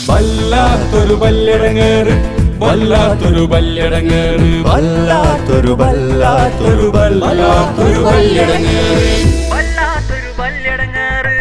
വല്ലാത്തൊരു വല്ലിടങ്ങേറ് വല്ലാത്തൊരു വല്ലിടങ്ങേറ് വല്ലാത്തൊരു വല്ലാത്തൊരു വല്ലാത്തൊരു വല്ലിടങ്ങേറ് വല്ലാത്തൊരു വല്ലിടങ്ങേറ്.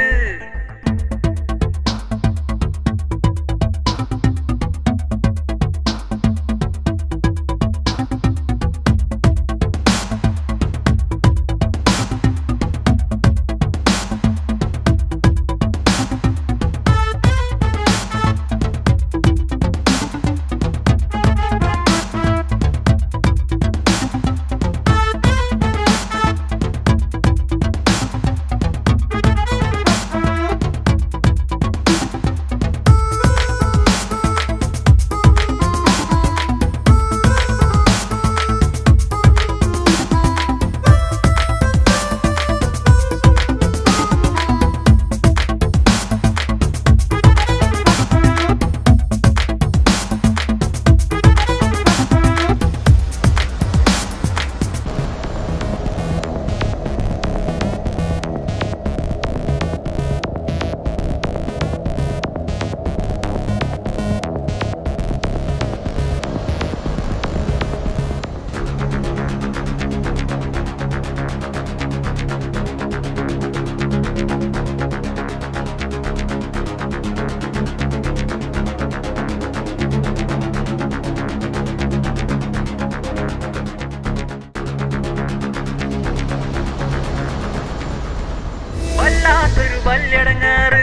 വല്ലാത്തൊരു വല്ലിടങ്ങേറ്.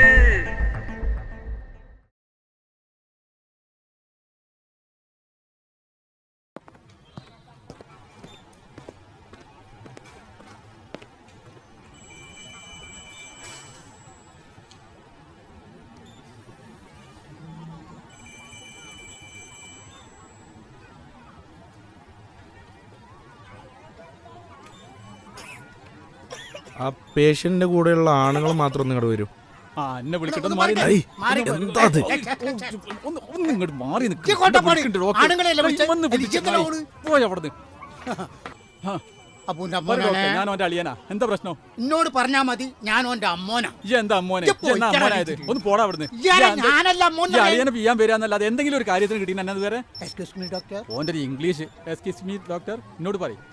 ആ പേഷ്യന്റിന്റെ കൂടെയുള്ള ആണുങ്ങൾ മാത്രം ഒന്ന് ഇങ്ങോട്ട് വരും. എന്നെ വിളിച്ചിട്ട് മാറി ഇങ്ങോട്ട് മാറി പോയി അവിടുന്ന്. ഞാൻ ഓന്റെ അളിയനാ. എന്താ പ്രശ്നം? എന്നോട് പറഞ്ഞാ മതി, ഞാൻ ഓന്റെ അമ്മോനാ. ഈ എന്താ അമ്മോനെ? അമ്മോനായത് ഒന്ന് പോടാ അവിടുന്ന്. അളിയനെ പിയാൻ വരാന്നല്ലാതെ എന്തെങ്കിലും ഒരു കാര്യത്തിന് കിട്ടി എന്നത് വരെ. ഓന്റെ ഒരു ഇംഗ്ലീഷ് എക്സ്ക്യൂസ് മീ ഡോക്ടർ എന്നോട് പറയും.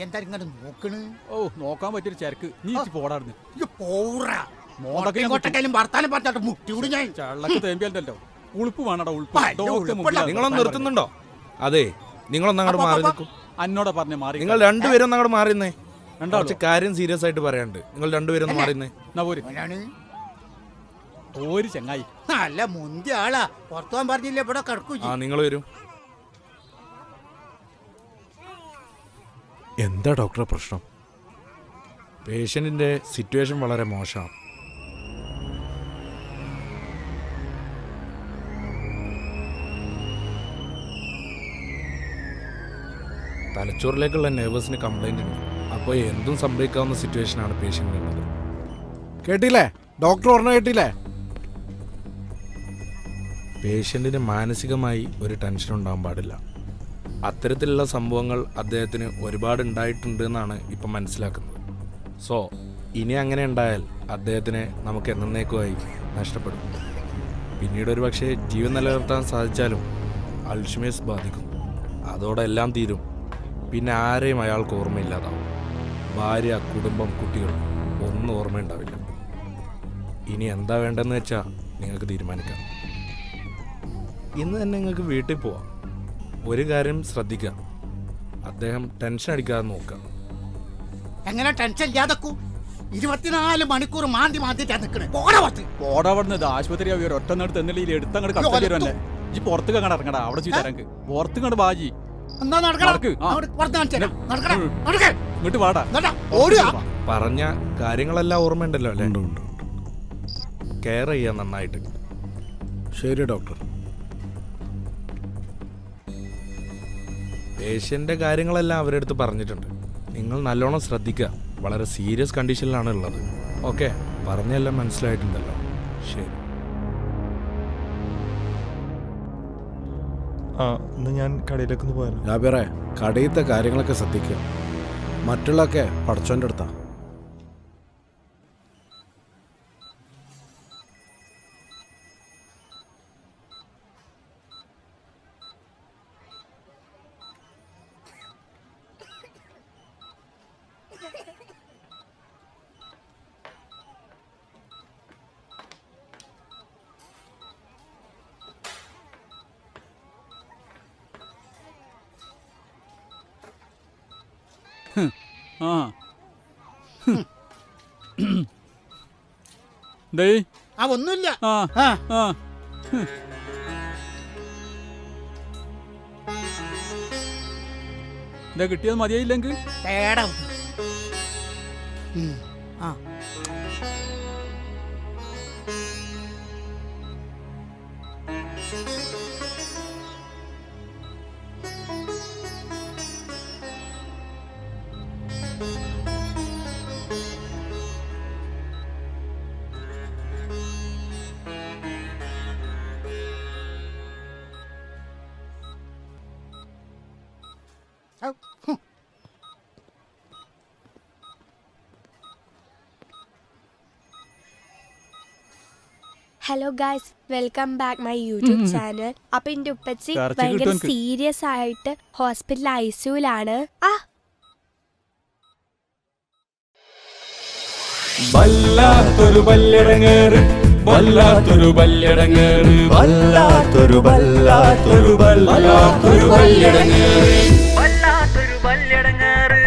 എന്താ ഇങ്ങനെ നോക്കണ്? ഓ നോക്കാൻ പറ്റിയൊരു ചരക്ക്. നീ പോടാടുന്ന്. ചള്ളക്ക് തേമ്പിയല്ലോ. ഉളുപ്പ് വേണടാ ഉളുപ്പ്. നിങ്ങളൊന്ന് നിർത്തുന്നുണ്ടോ? അതെ, നിങ്ങളൊന്ന് അങ്ങോട്ട് മാറി നിൽക്കും. എന്നോടാ പറഞ്ഞ മാറി. നിങ്ങൾ രണ്ടുപേരും ഒന്ന് അങ്ങോട്ട് മാറിന്നേ. കുറച്ച് കാര്യം സീരിയസ് ആയിട്ട് പറയാണ്ട്. നിങ്ങൾ രണ്ടുപേരും ഒന്ന് മാറിന്നേ. ഒരു ചങ്ങായി നല്ല മുന്തിയ ആളാ. പുറത്തുവാൻ പറഞ്ഞില്ല, ഇവിടെ കിടക്കൂ. ആ നിങ്ങൾ വരും. എന്താ ഡോക്ടറെ പ്രശ്നം? പേഷ്യന്റിന്റെ സിറ്റുവേഷൻ വളരെ മോശമാണ്. തലച്ചോറിലേക്കുള്ള നെർവസിന് കംപ്ലൈന്റ് ഉണ്ട്. അപ്പോൾ എന്തും സംഭവിക്കാവുന്ന സിറ്റുവേഷനാണ് പേഷ്യന്റിനുള്ളത്. കേട്ടില്ലേ ഡോക്ടർ പറഞ്ഞ? കേട്ടില്ലേ? പേഷ്യന്റിന് മാനസികമായി ഒരു ടെൻഷൻ ഉണ്ടാകാൻ പാടില്ല. അത്തരത്തിലുള്ള സംഭവങ്ങൾ അദ്ദേഹത്തിന് ഒരുപാട് ഉണ്ടായിട്ടുണ്ട് എന്നാണ് ഇപ്പം മനസ്സിലാക്കുന്നത്. സോ ഇനി അങ്ങനെ ഉണ്ടായാൽ അദ്ദേഹത്തിന് നമുക്ക് എന്നേക്കുമായി നഷ്ടപ്പെടും. പിന്നീട് ഒരു പക്ഷേ ജീവൻ നിലനിർത്താൻ സാധിച്ചാലും അൾഷിമേഴ്സ് ബാധിക്കും. അതോടെ എല്ലാം തീരും. പിന്നെ ആരെയും അയാൾക്ക് ഓർമ്മയില്ലാതാവും. ഭാര്യ, കുടുംബം, കുട്ടികൾ ഒന്നും ഓർമ്മയുണ്ടാവില്ല. ഇനി എന്താ വേണ്ടതെന്ന് വെച്ചാൽ നിങ്ങൾക്ക് തീരുമാനിക്കാം. ഇന്ന് തന്നെ നിങ്ങൾക്ക് വീട്ടിൽ പോവാം. ഒരു കാര്യം ശ്രദ്ധിക്കുക, അദ്ദേഹം ടെൻഷൻ അടിക്കാതെ നോക്കുക. എങ്ങനെ ടെൻഷൻ ഇല്ലാതെ 24 മണിക്കൂർ മാന്തി നിൽക്കണേ. ആശുപത്രി ഒറ്റ നേരത്തെ എന്തെങ്കിലും എടുത്തങ്ങോട്ട് കടത്തി വരുമല്ലേ? ഈ പുറത്ത് കങ്ങടെ ഇറങ്ങടാ. അവിടെ ചെയ്തരക്ക് പുറത്ത് കണ്ട് ബാജി ഇങ്ങോട്ട് വാടാ. പറഞ്ഞ കാര്യങ്ങളെല്ലാം ഓർമ്മയുണ്ടല്ലോ അല്ലേ? കെയർ ചെയ്യാൻ നന്നായിട്ട്. ശരി ഡോക്ടർ. പേഷ്യൻ്റെ കാര്യങ്ങളെല്ലാം അവരുടെ അടുത്ത് പറഞ്ഞിട്ടുണ്ട്. നിങ്ങൾ നല്ലോണം ശ്രദ്ധിക്കുക. വളരെ സീരിയസ് കണ്ടീഷനിലാണ് ഉള്ളത്. ഓക്കെ, പറഞ്ഞെല്ലാം മനസ്സിലായിട്ടുണ്ടല്ലോ. ശരി. ഇന്ന് ഞാൻ കടയിലേക്കൊന്ന് പോയാലോ? ജാബിറെ, കടയിലത്തെ കാര്യങ്ങളൊക്കെ ശ്രദ്ധിക്കുക. മറ്റുള്ളതൊക്കെ പടച്ചോൻ്റെ അടുത്താ. ആ ഡേ ആ ഒന്നുമില്ല. ആ ആ ആ എന്താ കിട്ടിയത് മതിയായില്ലെങ്കിൽ പേടം. ആ ഔ, ഹും. Hello guys, welcome back my YouTube channel. അപ്പൊ എന്റെ ഉപ്പച്ചി കറച്ച് ഭയങ്കര കിട്ടും എനിക്ക്. സീരിയസ് ആയിട്ട് ഹോസ്പിറ്റൽ ഐസിയുലാണ്. ആ വല്ലാത്തൊരു ബല്ലിടങ്ങേറ് വല്ലാത്തൊരു ബല്ലിടങ്ങേറ് വല്ലാത്തൊരു വല്ലാത്തൊരു വല്ലാത്തൊരു ബല്ലിടങ്ങേറ് വല്ലാത്തൊരു ബല്ലിടങ്ങേറ്